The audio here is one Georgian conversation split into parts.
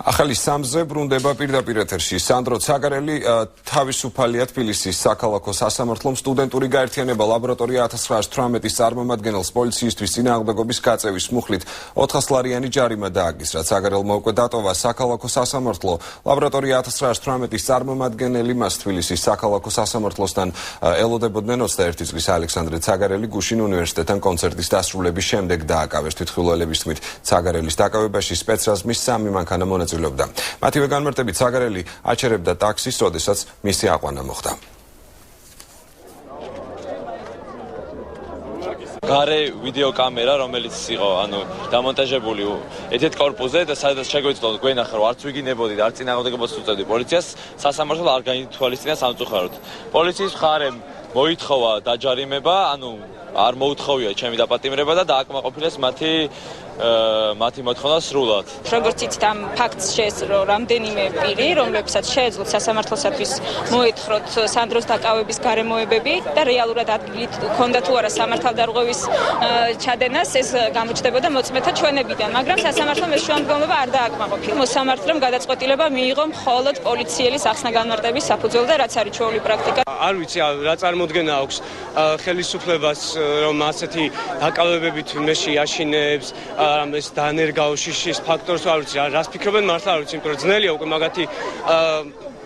ახალი სამზე ბრუნდება პირდაპირ ეთერში. სანდრო ცაგარელი თავისუფალია თბილისის საქალაქო სასამართლომ სტუდენტური გაერთიანება ლაბორატორია 1918-ის წარმომადგენელს პოლიციისთვის წინააღმდეგობის გაწევის მუხლით 400 ლარიანი ჯარიმა დააგისრა. ცაგარელმა უკვე დატოვა საქალაქო სასამართლო. ლაბორატორია 1918-ის წარმომადგენელი მას თბილისის საქალაქო სასამართლოსთან ელოდებოდნენ 21 წლის ალექსანდრე ცაგარელი გუშინ უნივერსიტეტთან კონცერტის დასრულების შემდეგ დააკავეს. თვითმხილველების თქმით ცაგარელის დაკავებაში სპეცრაზმის 3 მანქანა მონაწილეობდა. მათივე განმარტებით ცაგარელი აჩერებდა ტაქსის, როდესაც მისი აყვანა მოხდა. გარე ვიდეოკამერა, რომელიც იყო, დამონტაჟებული ერთ-ერთ კორპუსზე და სადაც შეგვეცდოთ გვენახა, რომ არც ვიგინებოდი და არც წინააღმდეგობას უწევდი პოლიციას, სასამართლო არ გაითვალისწინა სამწუხაროდ. პოლიციის მხარემ მოითხოვა დაჯარიმება, არ მოუთხოვია ჩემი დაპატიმრება და დააკმაყოფილეს მათი მოთხოვნა სრულად. როგორც იცით, ამ ფაქტს შეეძლო რამდენიმე პირი, რომლებსაც შეეძლოთ სასამართლოსათვის მოეთხროთ სანდროს დაკავების გარემოებები და რეალურად ადგილით ჰქონდა თუ არა სამართალდარღვევის ჩადენას, ეს გამოჩნდებოდა მოწმეთა ჩვენებიდან, მაგრამ სასამართლომ ეს შუამდგომლობა არ დააკმაყოფილა. მოსამართლემ გადაწყვეტილება მიიღო მხოლოდ პოლიციელის ახსნა განმარტების საფუძველზე, რაც არის ჩვეული პრაქტიკა. არ ვიცი რა წარმოდგენა აქვს ხელისუფლებას, რომ ასეთი დაკავებები თუნდაში აშინებს, ეს დანერგაოში შის ფაქტორს არ ვიცი, რას ფიქრობენ მართლა არ ვიცი, იმიტომ რომ ძნელია უკვე მაგათი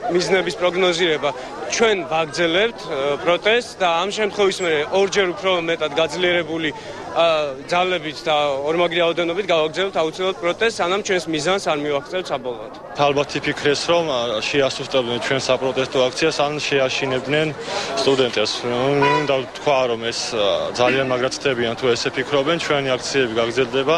მიზნების პროგნოზირება. ჩვენ ვაგრძელებთ პროტესტს და ამ შემთხვევის მერე ორჯერ უფრო მეტად გაძლიერებული ძალებით და ორმაგრი რაოდენობით გავაგრძელებთ აუცილებლად პროტესტს, სანამ ჩვენს მიზანს არ მივაღწევთ საბოლოოდ. ალბათ იფიქრეს, რომ შეასუსტებდნენ ჩვენ საპროტესტო აქციას, ან შეაშინებდნენ სტუდენტებს. და თქვა, რომ ეს ძალიან მაგრად ხდებიან თუ ესე ფიქრობენ, ჩვენი აქციები გაგრძელდება.